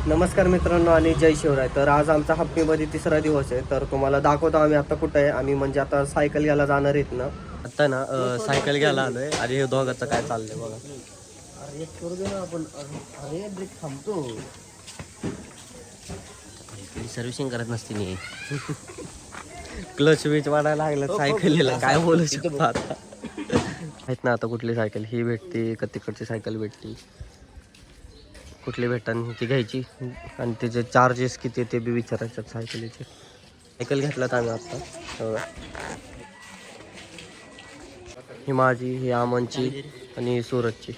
नमस्कार मित्रांनो आणि जय शिवराय. तर आज आमचा हप्पीमध्ये तिसरा दिवस आहे. तर तुम्हाला दाखवतो आम्ही आता कुठं आहे. आम्ही म्हणजे आता सायकल घ्यायला जाणार आहेत ना. आता ना सायकल घ्यायला आलोय आणि हे दोघांचं काय चाललंय बघा. अरे एक करू दे ना आपण. अरे ब्रेक थांबतो. सर्व्हिसिंग करत नसते मी. क्लच विच वाढायला लागलं सायकलीला, काय बोलू शकतो आता. आहेत ना आता कुठली सायकल ही भेटते का तिकडची सायकल भेटते, कुठली भेटन ती घ्यायची आणि त्याचे चार्जेस किती ते बी विचारायचं. सायकलीचे सायकल घेतलात आम्ही आत्ता. ही माझी, ही आमनची आणि सूरजची.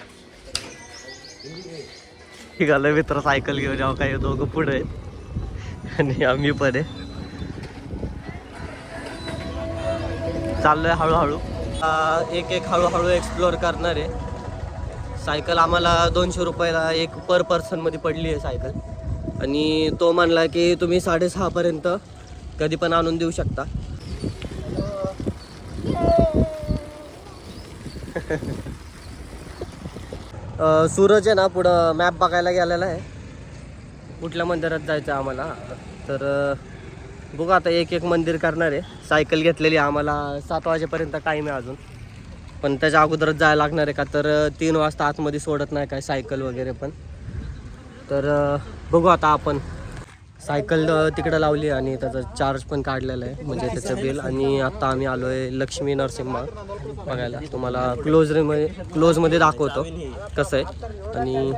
ठीक आहे मित्र, सायकल घेऊन जेव्हा काही दोघं पुढे आहेत आणि आम्ही पण आहे. चाललोय हळूहळू, एक एक हळूहळू एक्सप्लोअर करणार आहे. सायकल आम्हाला 200 रुपयाला एक पर पर्सन मध्ये पडली आहे सायकल. आणि तो म्हणला की तुम्ही 6:30 पर्यंत कधी पण आणून देऊ शकता. सूरज आहे ना पुढं मॅप बघायला गेलेला आहे, कुठल्या मंदिरात जायचं आम्हाला. तर बघू आता एक एक मंदिर करणार आहे. सायकल घेतलेली आम्हाला 7 वाजेपर्यंत टाईम आहे अजून, पण त्याच्या अगोदरच जायला लागणार आहे का तर 3 वाजता आतमध्ये सोडत नाही काय सायकल वगैरे पण. तर बघू आता आपण सायकल तिकडं लावली आणि त्याचा चार्ज पण काढलेला आहे म्हणजे त्याचं बिल. आणि आता आम्ही आलो आहे लक्ष्मी नरसिंहा बघायला. तुम्हाला क्लोजमध्ये दाखवतो कसं आहे. आणि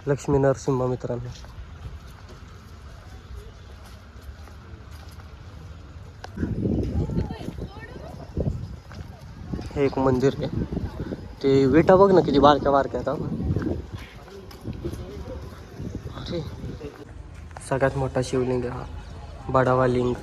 लक्ष्मी नरसिंहा मित्रांनो, हे एक मंदिर आहे. ते विटा बघ ना किती बारक्या बारक्या आहेत. अरे सगळ्यात मोठा शिवलिंग हा बडावा लिंग.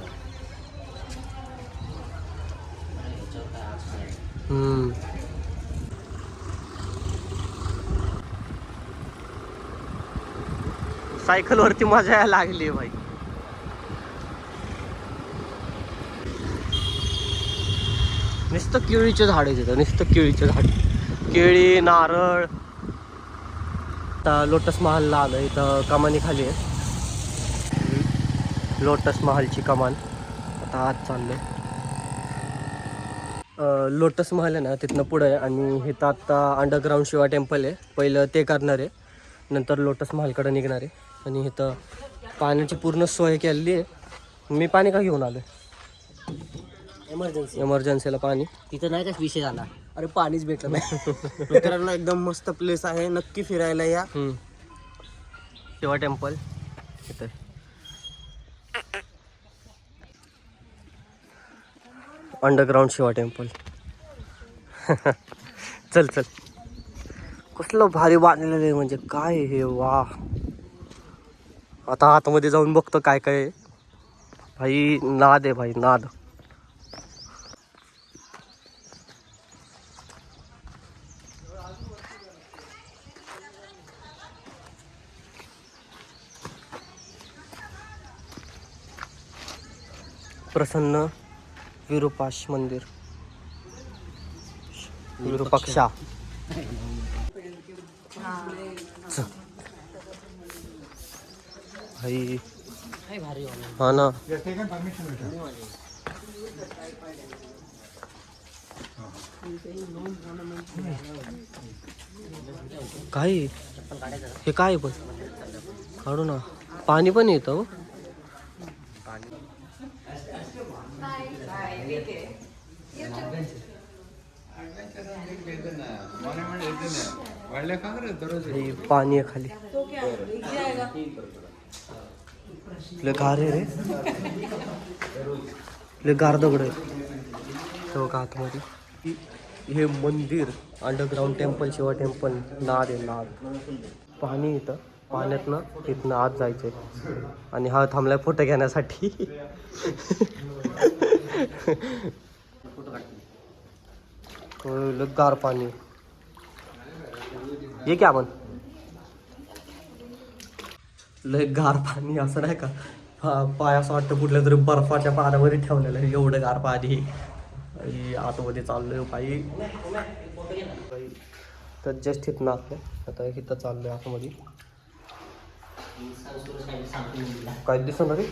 सायकल वरती मजा यायला लागली भाई. नुसतं केळीचे झाड आहे तिथं, नुसतं केळीचे झाड, केळी नारळ. आता लोटस महालला आलं, इथं कमानी खाली आहे लोटस महालची कमान. आता आज चाललंय लोटस महल आहे ना तिथनं पुढं आहे. आणि इथं आता अंडरग्राऊंड शिवा टेम्पल आहे, पहिलं ते करणार आहे, नंतर लोटस महालकडे निघणार आहे. आणि इथं पाण्याची पूर्ण सोय केलेली आहे. मी पाणी का घेऊन आलो, एमर्जन्सीला पाणी. तिथं नाही का विषय झाला, अरे पाणीच भेटलं नाही. मित्रांनो एकदम मस्त प्लेस आहे, नक्की फिरायला या. शिवा टेम्पल इथं अंडरग्राऊंड शिवा टेम्पल. चल चल, कसलं भारी बांधलेलं आहे म्हणजे काय हे, वा. आता आतमध्ये जाऊन बघतो काय काय आहे. भाई नाद आहे भाई, नाद. प्रसन्न विरूपाक्ष मंदिर, विरूपाक्षा. भाई हा ना, काय हे काय पण काढू ना. पाणी पण येतं. पाणी आहे खाली, लय गार आहे रे, लय गार दगड आहे तेव्हा आतमध्ये. हे मंदिर अंडरग्राऊंड टेम्पल शिवा टेम्पल. नाद आहे नाद. पाणी येतं, पाण्यातनं इथनं आत जायचंय. आणि हा थांबलाय फोटो घेण्यासाठी. गार पाणी हे क्या आपण लय गार पाणी असं नाही का. पाय असं वाटतं कुठल्या तरी बर्फाच्या पाण्यामध्ये ठेवलेलं आहे, एवढं गार पाणी. आतमध्ये चाललोय पायी. तर जस्ट इथं आपलं आता इथं चाललोय आतमध्ये. काय दिसत रे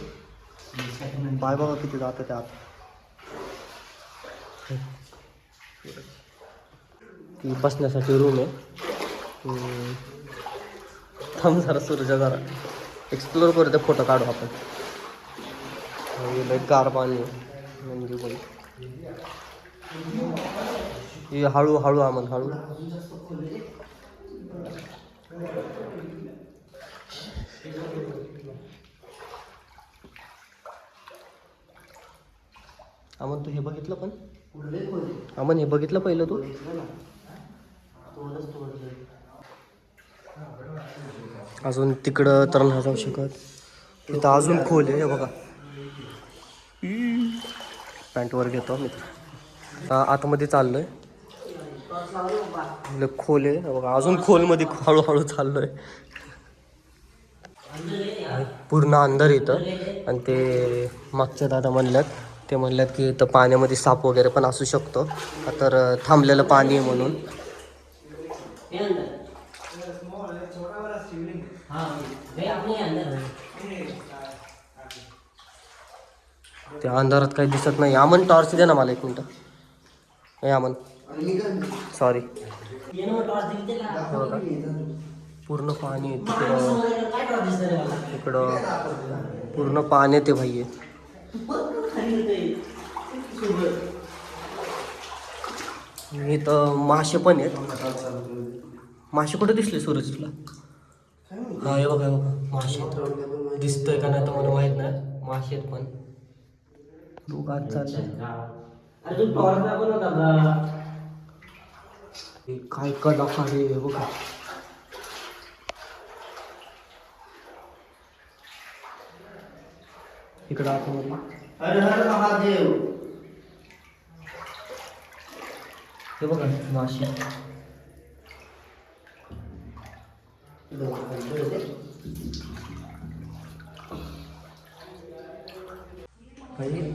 पाय बघा किती जात ते आत. ती बसण्यासाठी रूम आहे. थांब जरा सूर्य जरा एक्सप्लोर करू ते फोटो काढू आपण. गार पाणी म्हणजे बोल हळू हळू आमन हळू. अमन तू हे बघितलं पण अमन हे बघितलं पहिलं तू. अजून तिकडं तर नाही जाऊ शकत. तिथं अजून खोल आहे बघा. पॅन्टवर घेतो मी आतमध्ये चाललोय. खोल आहे बघा अजून खोलमध्ये हळूहळू चाललोय. पूर्ण अंधार येतं आणि ते मागच्या दादा म्हणल्यात की इथं पाण्यामध्ये साप वगैरे पण असू शकतो. तर थांबलेलं पाणी आहे म्हणून. त्या अंधारात काही दिसत नाही. अमन टॉर्च दे ना मला 1 मिनिट. हे अमन सॉरी. पूर्ण पाणी तिकडं पूर्ण पाणी ते भाई आहे. इथं मासे पण आहेत. मासे कुठे दिसले सूरज तुला. हा हे बघा मासे दिसतोय का नाही तर मला माहित नाही. मासे आहेत पण तू आज काय कलाकार आहे बघा. इकडं आतमध्ये हे बघा मासे.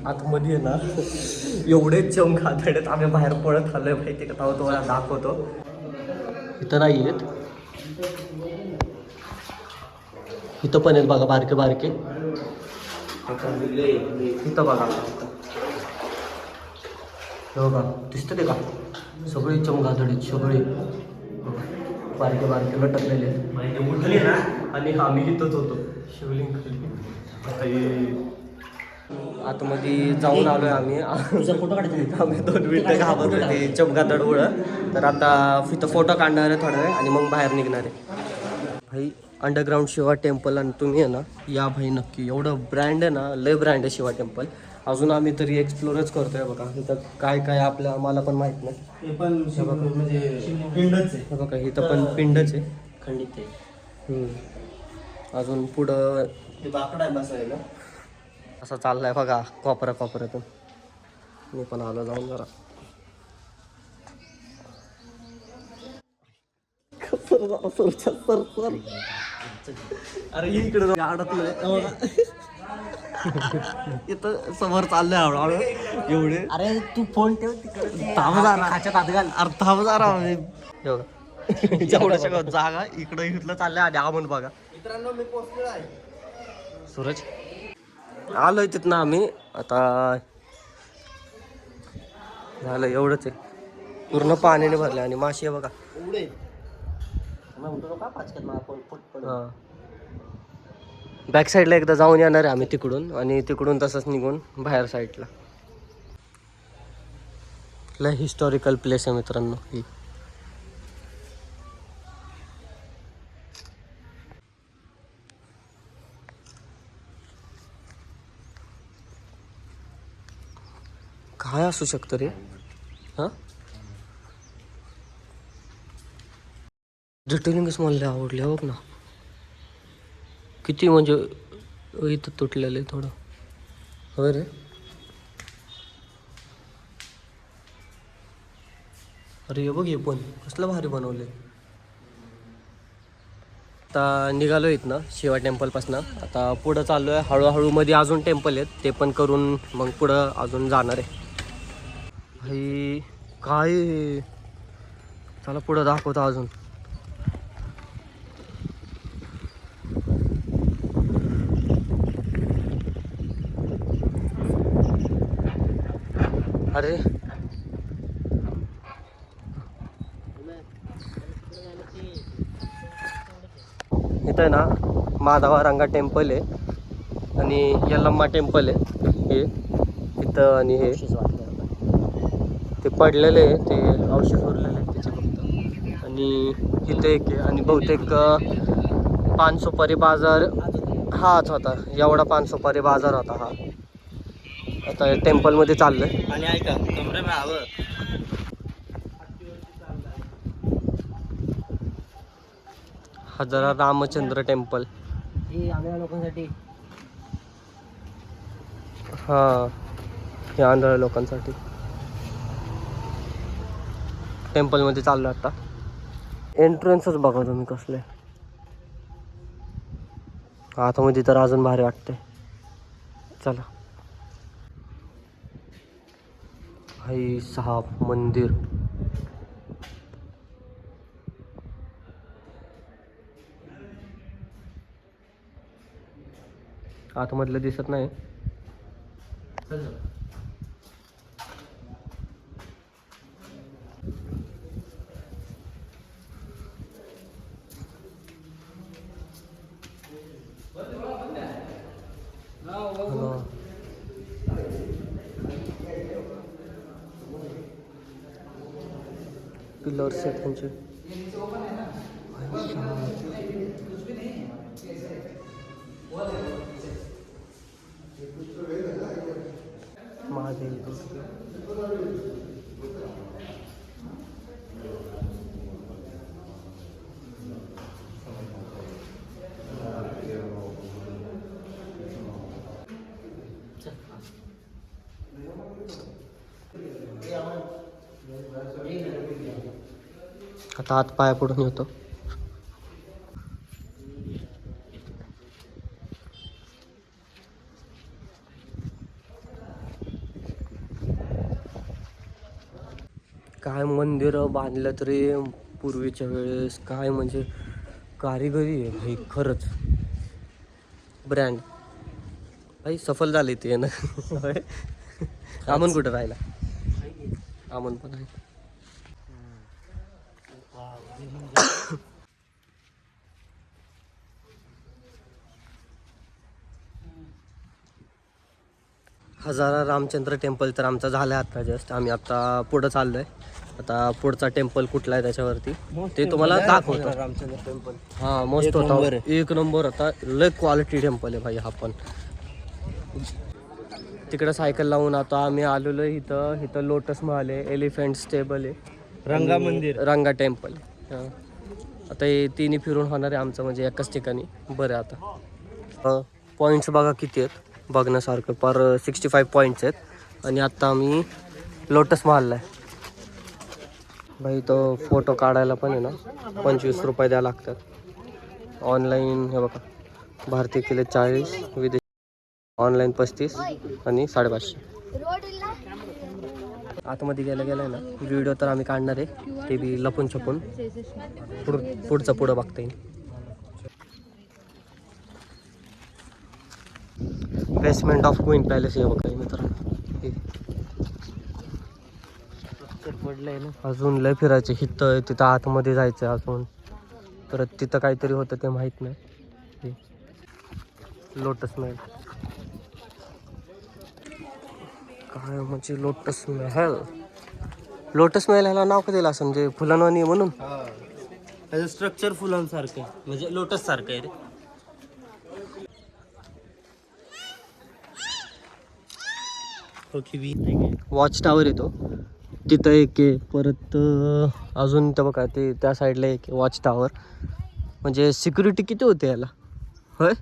आतमध्ये आहे ना एवढे चमकादड्यात आम्ही बाहेर पळत आलोय माहिती का. तुम्हाला दाखवतो. इथं नाही आहेत. इथं पण आहेत बघा बारके बारके. इथं बघा बघा दिसतं ते का सगळे चमकादडे सगळे बारके बारके लटकलेले आहेत. आणि आम्ही इथंच होतो शिवलिंग खाली. आतमध्ये जाऊन आलोय आम्ही. फोटो काढायचा आम्ही 2 मिनिटं घाबरलो ते चमकादड उडं. तर आता इथं फोटो काढणार आहे थोडा वेळ आणि मग बाहेर निघणार आहे. भाई अंडरग्राऊंड शिवा टेम्पल आणि तुम्ही आहे ना या भाई नक्की. एवढं ब्रँड आहे ना लय ब्रँड आहे शिवा टेम्पल. अजून आम्ही तरी एक्सप्लोरच करतोय बघा. इथं काय काय आपल्या मला पण माहित नाही. हे पण म्हणजे पिंडच आहे बघा इथं पण पिंडच आहे खंडित आहे. अजून पुढं ते बाकडा आहे बसायला. असं चाललंय बघा कोपऱ्यातून. मी पण आलो जाऊन जरा. अरे इकडे अडकलोय. इथं समोर चाललंय हळूहळू एवढे. अरे तू फोन ठेव तिकडे. थांब जेवढं जागा इकडं इथलं चाललंय. आणि आमन बघा मित्रांनो मी पोहोचलो आहे. सूरज आलोय तिथनं आम्ही. आता झालं एवढंच आहे. पूर्ण पाण्याने भरलं आणि माशी आहे बघा. एवढे बॅक साईडला एकदा जाऊन येणार आहे आम्ही तिकडून. आणि तिकडून तसंच निघून बाहेर साईडला. लय हिस्टॉरिकल प्लेस आहे मित्रांनो ही. काय असू शकतं रे. हा ज्योतिर्लिंगच मला आवडले बघ ना. किती म्हणजे इथं तुटलेलं आहे थोडं. होय रे. अरे हे बघ हे पण कसलं भारी बनवलंय. आता निघालो इथनं शिवा टेम्पलपासनं. आता पुढं चाललो आहे हळूहळू. मध्ये अजून टेम्पल आहेत ते पण करून मग पुढं अजून जाणार आहे. भाई काय चला पुढं दाखवतो अजून. अरे इथं आहे ना माधवारंगा टेम्पल आहे आणि यल्लम्मा टेम्पल आहे हे इथं. आणि हे ते पडलेले आहे, ते अवशेष उरलेले आहेत त्याचे फक्त. आणि इथे एक आहे आणि बहुतेक पान सुपारी बाजार हाच होता, एवढा पान सुपारी बाजार होता हा. आता टेम्पलमध्ये चाललोय. आणि ऐका कमरे में आव हजारा रामचंद्र टेम्पल. हे आंधळ्या लोकांसाठी. हा हे आंधळ्या लोकांसाठी. टेम्पलमध्ये चाललो आता. एंट्रन्सच बघा तुम्ही कसले. आतमध्ये तर अजून भारी वाटते. चला. भाई साहब मंदिर. आतमधलं दिसत नाही. पिलर्स आहेत त्यांचे. महादेव. आता हात पाया पडून येतो. काय मंदिर बांधलं तरी पूर्वीच्या वेळेस, काय म्हणजे कारिगरी आहे भाई खरंच. ब्रँड भाई सफल झाले ते ना. आमन कुठं राहिला? आमन पण आहे. हजारा रामचंद्र टेम्पल तर आमचा झाला आहे आता जस्ट. आम्ही आता पुढं चाललोय. आता पुढचा टेम्पल कुठला आहे त्याच्यावरती ते तुम्हाला दाखवतो. रामचंद्र टेम्पल. हा मस्त होता, एक नंबर होता. लय क्वालिटी टेम्पल आहे भाई हा पण. तिकडं सायकल लावून आता आम्ही आलेलो इथं. इथं लोटस महल आहे, एलिफंट स्टेबल आहे, रंगा मंदिर, रंगा टेम्पल आहे. आता हे तिन्ही फिरून होणार आहे आमचं म्हणजे एकाच ठिकाणी. बरं आता पॉईंट्स बघा किती आहेत बघण्यासारखं. पर 65 पॉईंट्स आहेत. आणि आत्ता आम्ही लोटस महलला आहे भाई. तो फोटो काढायला पण आहे ना 25 रुपये द्यावं लागतात. ऑनलाईन हे बघा भारतीय केले 40, विदेशी ऑनलाईन 35 आणि 550. आतमध्ये गेलं ना व्हिडिओ तर आम्ही काढणार आहे, ते बी लपून छपून. पुढचं पुढं बघता येईल. बेसमेंट ऑफ क्वीन पॅलेस हे बघा मित्रांनो. पडलंय ना. अजून लय फिरायचे हित. तिथं आतमध्ये जायचं अजून. परत तिथं काहीतरी होतं ते माहित नाही. लोटस महल काय म्हणजे लोटस महल. लोटस महल ह्याला नाव का दिलं असं म्हणजे फुलांवानी म्हणून. त्याचं स्ट्रक्चर फुलांसारखं म्हणजे लोटस सारखं आहे रे. वॉच टावर येतो तिथं एक आहे. परत अजून तर बघा ते त्या साईडला एक वॉच टावर. म्हणजे सिक्युरिटी किती होते याला होय.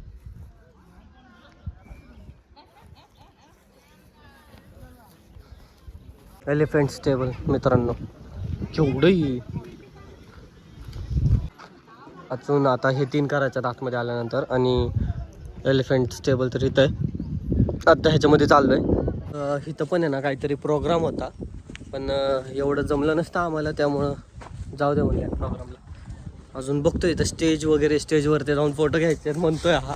एलिफंट स्टेबल मित्रांनो केवढंही. अजून आता हे 3 करायचं आतमध्ये आल्यानंतर. आणि एलिफंट स्टेबल तर इथं आहे. आता ह्याच्यामध्ये चाललोय. इथं पण आहे ना काहीतरी प्रोग्राम होता, पण एवढं जमलं नसतं आम्हाला, त्यामुळं जाऊ दे म्हणलं प्रोग्रामला. अजून बघतोय इथं स्टेज वगैरे, स्टेजवरती जाऊन फोटो घ्यायचे म्हणतोय हा.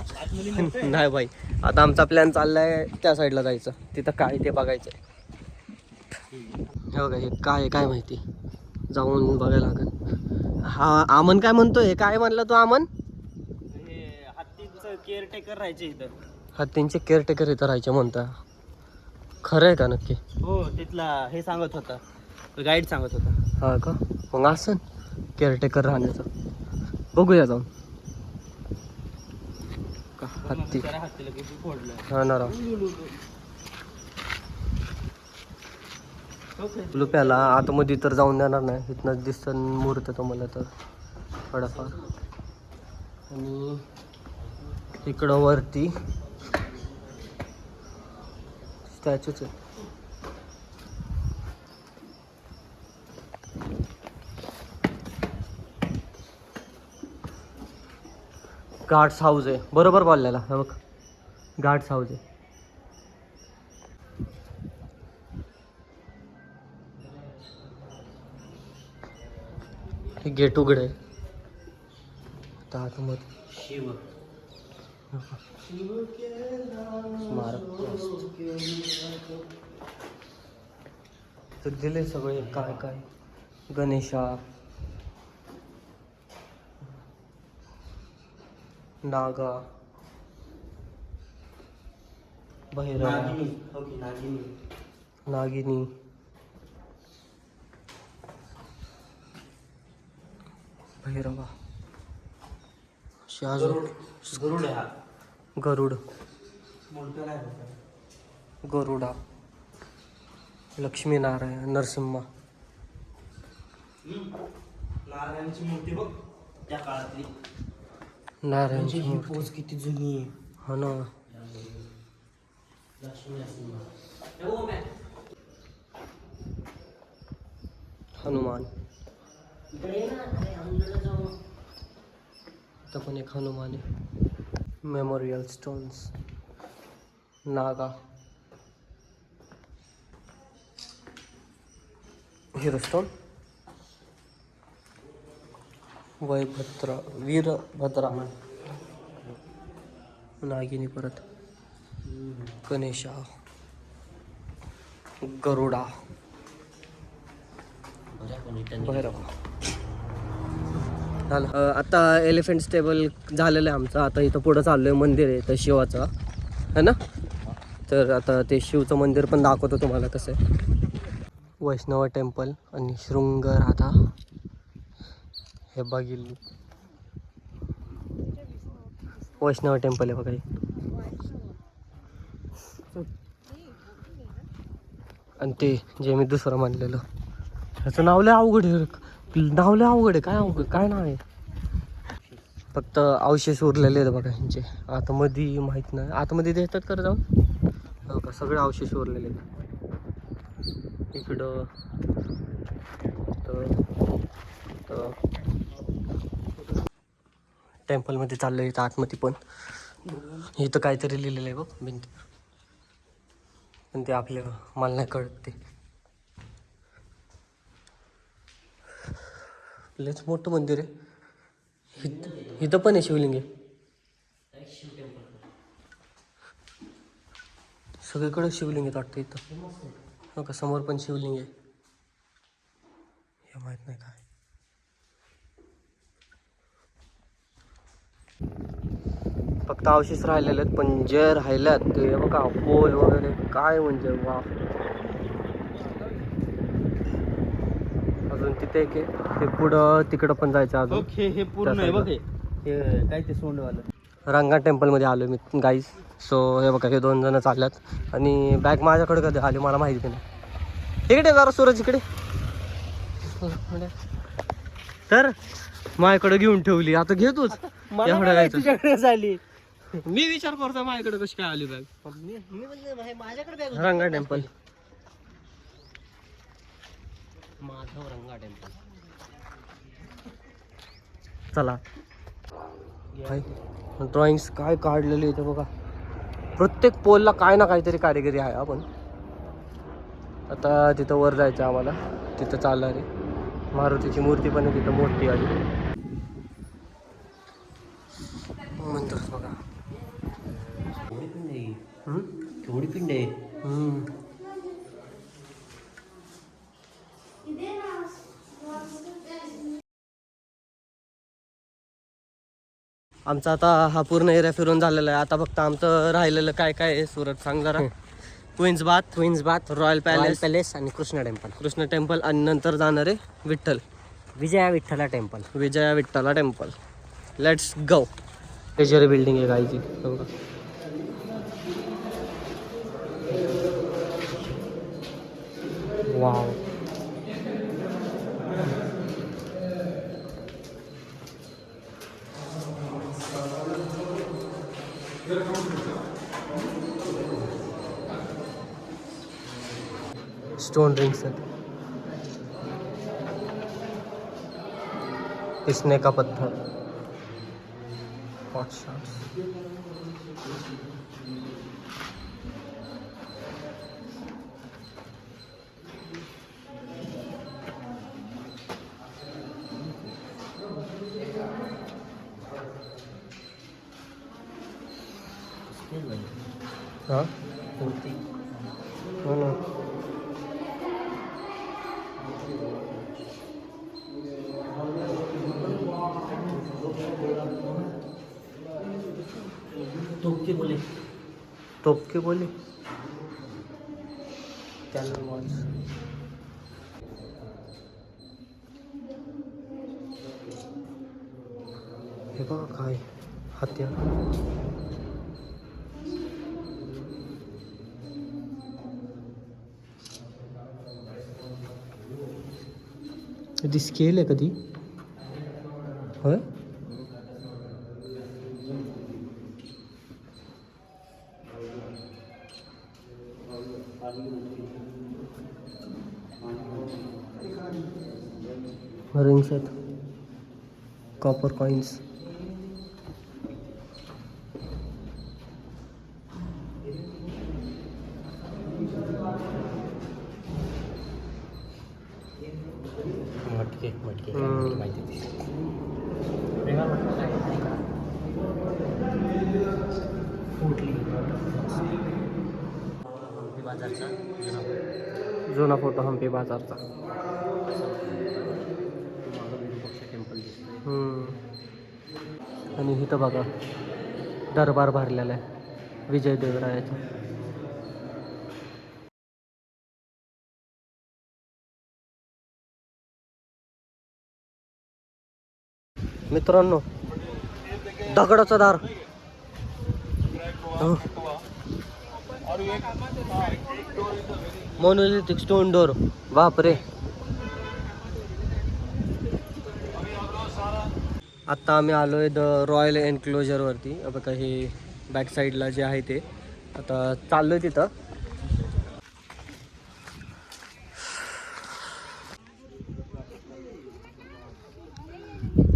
नाही भाई आता आमचा प्लॅन चाललाय त्या साईडला जायचं. तिथं काय ते बघायचं. हे बघा हे काय आहे काय माहिती, जाऊन बघायला लागेल. हा आमन काय म्हणतोय, काय म्हणला तू आमन? हत्तीचं केअरटेकर राहायचे इथं. हत्तींचे केअरटेकर इथं राहायचे म्हणता, खरं आहे का नक्की? हो, तिथला हे सांगत होता, गाईड सांगत होता. हा का, मग असं केअरटेकर राहण्याचं बघूया जाऊन. का हत्ती हत्तीला किती फोडलं. हा ना राव. लुप्याला आतमध्ये तर जाऊन देणार नाही, इथनंच दिसतं मुहूर्त तुम्हाला तर थोडाफार. आणि इकडं वरती स्टॅच्यूच आहे. गार्ड्स हाऊस आहे, बरोबर बोललेला. हे बघ गार्ड्स हाऊस आहे. हे गेट उघड आहे. आता आतमध्ये शिव तर दिले सगळे काय काय, गणेशा, नागा, भैरव, नागिनी, भैरवा, गरुड आहे हा. गरुड, मोठं नाही होतं. गरुडा, लक्ष्मीनारायण, नरसिंहा, नारायणची मूर्ती बघ त्या काळातली. नारायणची ही मूर्ती. पोच किती जुनी आहे. हा ना. हनुमान, इथं पण एक हनुमान आहे. Memorial stones, Naga, hero stone, वैभद्रा, वीरभद्रा, नागिनी, परत गणेशा, गरुडा, भैरव. झालं. आता एलिफंट स्टेबल झालेलं आहे आमचं. आता इथं पुढं चाललो आहे, मंदिर आहे तर शिवाचं है ना. तर आता ते शिवचं मंदिर पण दाखवतो तुम्हाला कसं आहे. वैष्णव टेम्पल आणि शृंगराधा हे बघील. वैष्णव टेम्पल आहे बघा हे. आणि ते जे मी दुसरं म्हणलेलं ह्याचं नाव लय अवघड आहे. नाव लय अवघड आहे. काय अवघड, काय नाव आहे? फक्त अवशेष उरलेले आहेत बघा ह्यांचे. आतमध्ये माहीत नाही, आतमध्ये देतात कर जाऊन. हो का, सगळे अवशेष उरलेले आहेत. इकडं तर टेम्पलमध्ये चाललं इथं आतमध्ये पण. इथं काहीतरी लिहिलेलं आहे बघ भिंत, पण ते आपल्या मला नाही कळत. ते लयच मोठं मंदिर आहे. इथं पण आहे शिवलिंग आहे. सगळीकडे शिवलिंग आहेत वाटतं इथं. हो का, समोर पण शिवलिंग आहे. हे माहित नाही काय. फक्त अवशेष राहिलेले आहेत, पण जे राहिल्यात ते बघा पोल वगैरे काय म्हणजे वा. अजून तिथे एक आहे, ते पुढं तिकडं पण जायचं अजून. हे पूर्ण आहे बघ. हे काय ते सोंडवालं रंगा टेम्पलमध्ये आलो मी गाईज. सो हे बघा हे 2 जण चालल्यात आणि बॅग माझ्याकडे कधी आली मला माहिती नाही. इकडे जरा सूरज इकडे. तर माझ्याकडे घेऊन ठेवली, आता घे तूच. एवढं काय तुझ्याकडे झाली. मी विचार करतो माझ्याकडे कशी काय आली बॅग. माझ्याकडे रंगा टेम्पल, माधव रंगा टेम्पल. चला. ड्रॉइंग्स काय काढलेले इथे बघा. प्रत्येक पोलला काय ना काहीतरी कारिगिरी आहे. आपण आता तिथं वर जायचं आम्हाला. तिथं चालणार आहे. मारुतीची मूर्ती पण आहे तिथं मोठी आली. मंदिर बघा. थोडी पिंड आहे. आमचा आता हा पूर्ण एरिया फिरून झालेला आहे. आता फक्त आमचं राहिलेलं काय काय आहे सुरत सांग जरा. क्वीन्स बाथ, रॉयल पॅलेस आणि कृष्ण टेम्पल आणि नंतर जाणार आहे विठ्ठल, विजया विठ्ठला temple. Let's go. Treasury building आहे गायची. वाव. स्टोन रिंग्स आहेत. पिसने का पत्थर. Hot shots. हाँ हो ना. तोप के बोले हे बघा काय हत्यार. कधी स्केल आहे कधी होय. रिंग्स आहेत. Copper coins. मटके जुना फोटो हम्पी बाजारचा. आणि इथं बघा दरबार भरलेला आहे विजय देवरायाचा. मित्रांनो दगडाचा दार. Monolithic stone door. बापरे. आत्ता आम्ही आलो आहे द रॉयल एन्क्लोजरवरती. बघा हे बॅक साईडला जे आहे ते. आता चाललो आहे तिथं.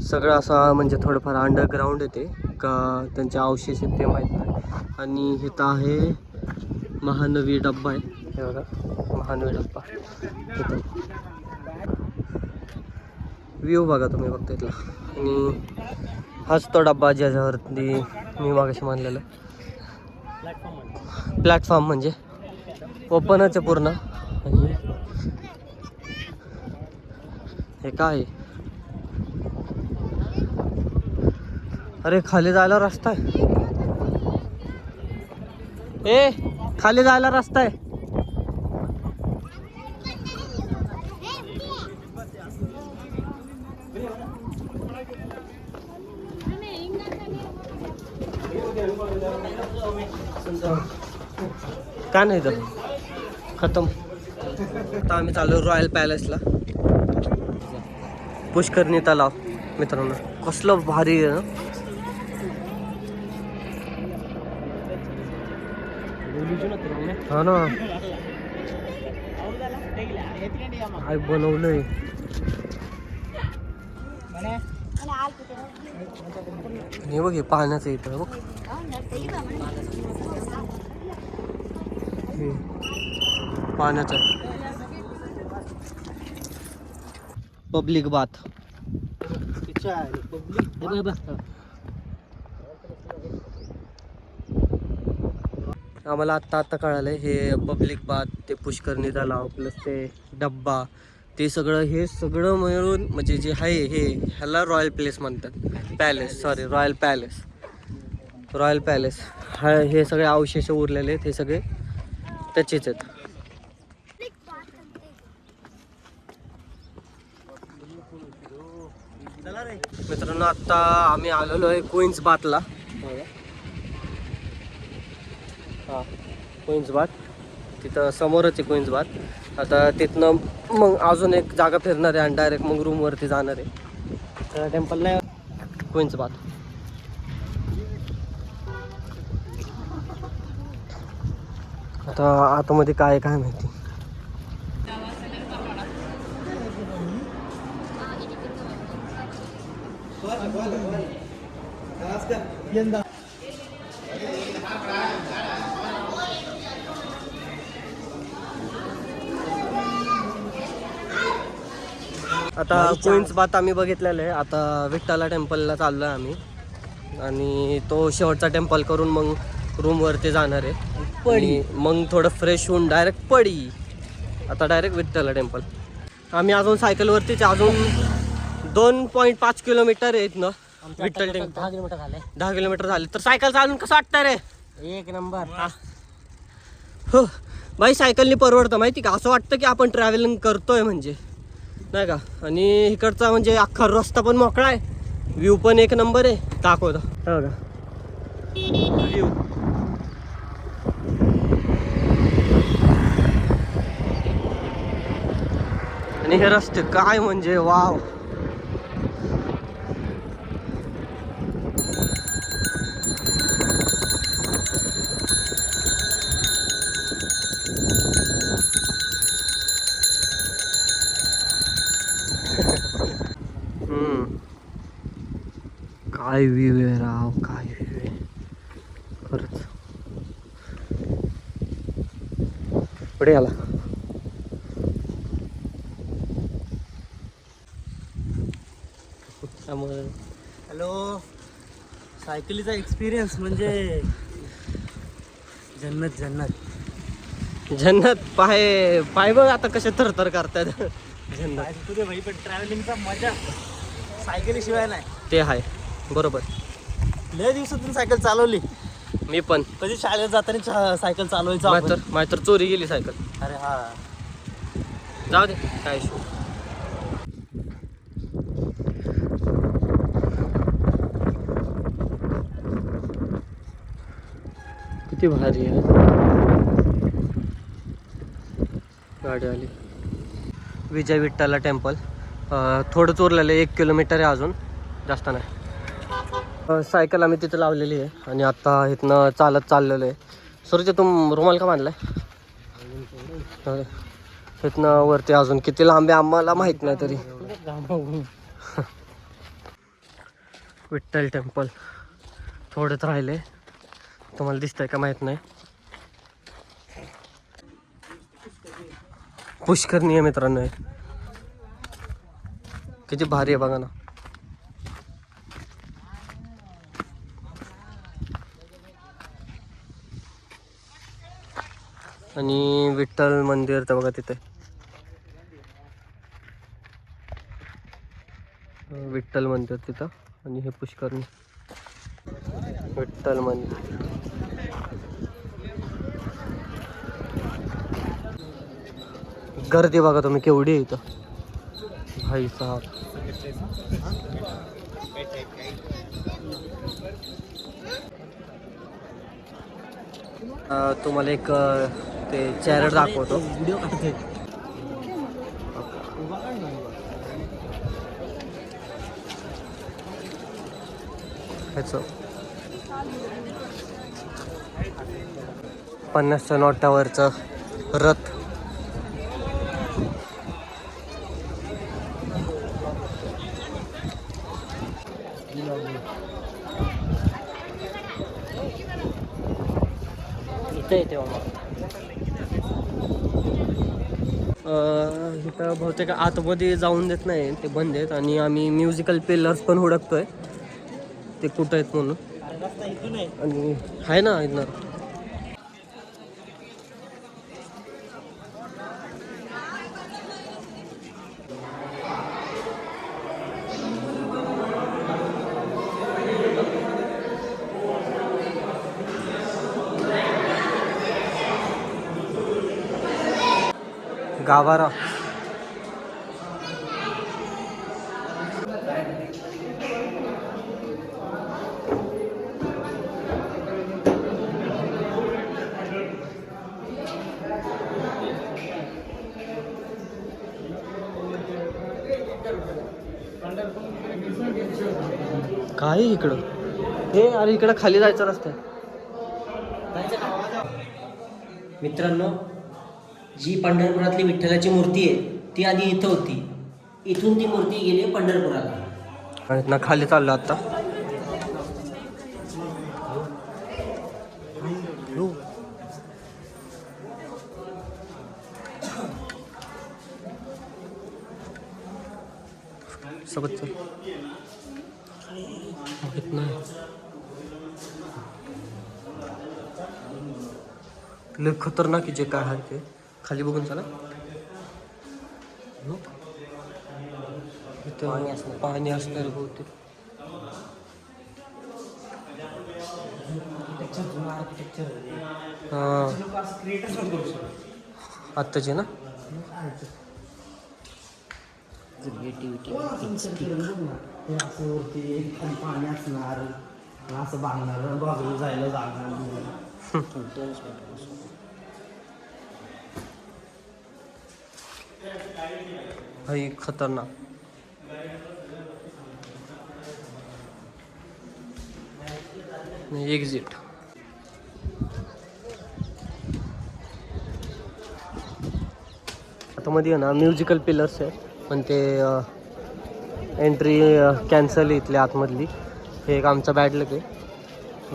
सगळं असं म्हणजे थोडंफार अंडरग्राऊंड येते का त्यांचे अवशेष आहेत ते माहीत नाही. आणि इथं आहे महानवी डब्बा आहे. हे बघा महानवी डब्बा. इथं व्ह्यू बघा तुम्ही फक्त इथला. आणि हाच तो डब्बा ज्याच्यावरती मी मागाशी मानलेलं प्लॅटफॉर्म म्हणजे ओपनच आहे पूर्ण. हे काय अरे खाली जायला रस्ता आहे. ए खाली जायला रस्ता आहे. का नाही तर खतम. आता आम्ही चालू रॉयल पॅलेसला. पुष्करणी तलाव मित्रांनो कसलं भारी आहे ना. हा ना काय बनवलंय. हे बघ हे पाण्याचं इथं बघ. पाण्याचं पब्लिक बाथ. आम्हाला आत्ता कळालं हे पब्लिक बाथ ते पुष्करणी तलाव प्लस ते डब्बा ते सगळं, हे सगळं मिळून म्हणजे जे आहे हे, ह्याला रॉयल प्लेस म्हणतात. Palace, sorry, royal palace. Royal palace हा, हे सगळे अवशेष उरलेले आहेत, हे सगळे त्याचेच आहेत. मित्रांनो, आता आम्ही आलेलो आहे क्वीन्स बाथला. हा, क्वीन्स बाथ तिथं समोरच आहे क्वीन्स बाथ. आता तिथनं मग अजून एक जागा फिरणार आहे आणि डायरेक्ट मग रूमवरती जाणार आहे. तर टेम्पल नाही, क्वीन्स बाथ. आता आतमध्ये काय काय माहिती. आता क्वीन्स बाथ आम्ही बघितलेलं आहे. आता विठ्ठला टेम्पलला चाललो आहे आम्ही आणि तो शेवटचा टेम्पल करून मग रूमवरती जाणार आहे. पडी मग थोडं फ्रेश होऊन डायरेक्ट पडी. आता डायरेक्ट विठ्ठला टेम्पल. आम्ही अजून सायकलवरतीच, अजून 2.5 किलोमीटर आहेत ना विठ्ठल टेम्पल. 10 किलोमीटर झाले. 10 किलोमीटर झाले. तर सायकल चालून कसं वाटतं रे? एक नंबर. हो बाई, सायकलनी परवडतं माहिती का. असं वाटतं की आपण ट्रॅव्हलिंग करतोय म्हणजे, नाही का. आणि इकडचा म्हणजे अख्खा रस्ता पण मोकळा आहे, व्ह्यू पण एक नंबर आहे. दाखवतो हो का व्ह्यू. आणि हे रस्ते काय म्हणजे वाव. काय व्ह्यू आहे राव, काय व्ह्यू आहे खरंच. पुढे आला. हॅलो, सायकलीचा एक्सपिरियन्स म्हणजे जन्नत जन्नत जन्नत. पाय पाय बघ आता कसे थरथर करतात. जन्नत तुझे भाई, पण ट्रॅव्हलिंगचा मजा सायकलीशिवाय नाही. ते आहे बरोबर. लय दिवसातून सायकल चालवली मी पण. कधी शाळेत जाताना सायकल चालवायचं आपण. मात्र चोरी गेली सायकल. अरे हा, जाऊ दे काय इशू. किती भारी आहे गाडी आली. विजय विठ्ठला टेम्पल थोडंच उरलेलं आहे, 1 किलोमीटर आहे अजून, जास्त नाही. सायकल आम्ही तिथे लावलेली आहे आणि आता इथनं चालत चाललेलो आहे. सूर्य, तुम रुमाल का बांधलाय? इथनं वरती अजून किती लांब आहे आम्हाला माहित नाही तरी. विठ्ठल टेम्पल थोडंच राहिले, तुम्हाला दिसतंय का माहित नाही. पुष्करणी आहे मित्रांनो, किती भारी आहे बघा ना. आणि विठ्ठल मंदिर तर बघा तिथे, विठ्ठल मंदिर तिथं. आणि हे पुष्करणी, विठ्ठल मंदिर. गर्दी बघा तुम्ही केवढी आहे इथं भाई साहब. तुम्हाला एक ते चॅरेट दाखवतो. व्हिडिओ काढते. ह्याचं 50च्या नोटावरचं रथ. इथं बहुतेक आतमध्ये जाऊन देत नाही, ते बंद आहेत. आणि आम्ही म्युझिकल पिलर्स पण हुडकतोय, ते कुठं आहेत म्हणून. आणि आहे ना इथनं. गाभारा. काय इकडं हे अरे इकडं खाली जायचं रस्ता आहे. मित्रांनो, जी पंढरपुरातली विठ्ठलाची मूर्ती आहे ती आधी इथं होती. इथून ती मूर्ती गेली पंढरपुराला. आणि ना खाली चाललो आता. सोबत चल. माहित नाही लय खतरनाक आहे जे काय आहे ते. खाली बघून चला. इथं पाणी असणार बहुतेक. हा आत्ताचे ना. पाणी असणार असं बांधणार बाजूला जायला जाणार. भाई खतरनाक. एक्झिट. आता मध्ये आहे ना म्युझिकल पिलर्स आहे पण ते एंट्री कॅन्सल इथल्या आतमधली. हे एक आमचा बॅड लक आहे,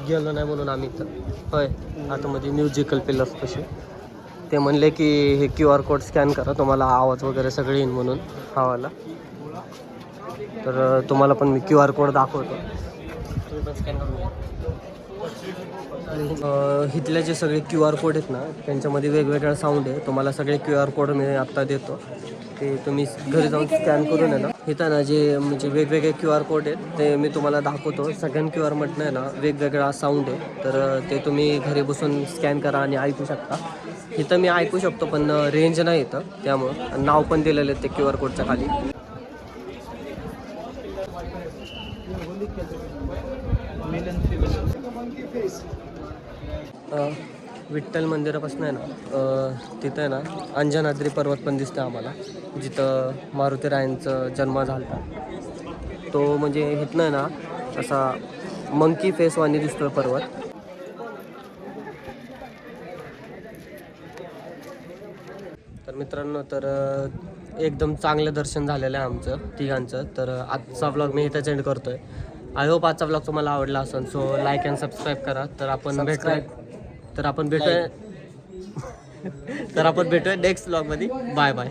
गेलो नाही म्हणून आम्ही इथं. होय आतमध्ये म्युझिकल पिलर्स कसे ते म्हणले की हे QR कोड स्कॅन करा तुम्हाला आवाज वगैरे सगळे येईन म्हणून हवाला. तर तुम्हाला पण मी QR कोड दाखवतो. इथले जे सगळे QR कोड आहेत ना त्यांच्यामध्ये वेगवेगळा साऊंड आहे. तुम्हाला सगळे QR कोड मी आत्ता देतो, ते तुम्ही घरी जाऊन स्कॅन करून आहे ना. इथं ना जे म्हणजे वेगवेगळे QR कोड आहेत ते मी तुम्हाला दाखवतो. सगळ्या QR मधनं आहे ना वेगवेगळा साऊंड आहे, तर ते तुम्ही घरी बसून स्कॅन करा आणि ऐकू शकता. इथं मी ऐकू शकतो पण रेंज नाही इथं, त्यामुळं नाव पण दिलेलं आहे ते QR कोडच्या खाली. विठ्ठल मंदिरापासून आहे ना तिथं आहे ना अंजनाद्री पर्वत पण दिसतं आम्हाला, जिथं मारुतीरायांचा जन्म झाला. तो म्हणजे इथनं आहे ना असा मंकी फेसवानी दिसतो पर्वत. तर मित्रांनो, तर एकदम चांगलं दर्शन झालेलं आहे आमचं तिघांचं. तर आजचा व्लॉग मी इथंच एंड करतोय. आय होप आजचा व्लॉग तुम्हाला आवडला असेल. सो लाईक अँड सबस्क्राईब करा. तर आपण भेटूया नेक्स्ट व्लॉगमध्ये. Bye bye.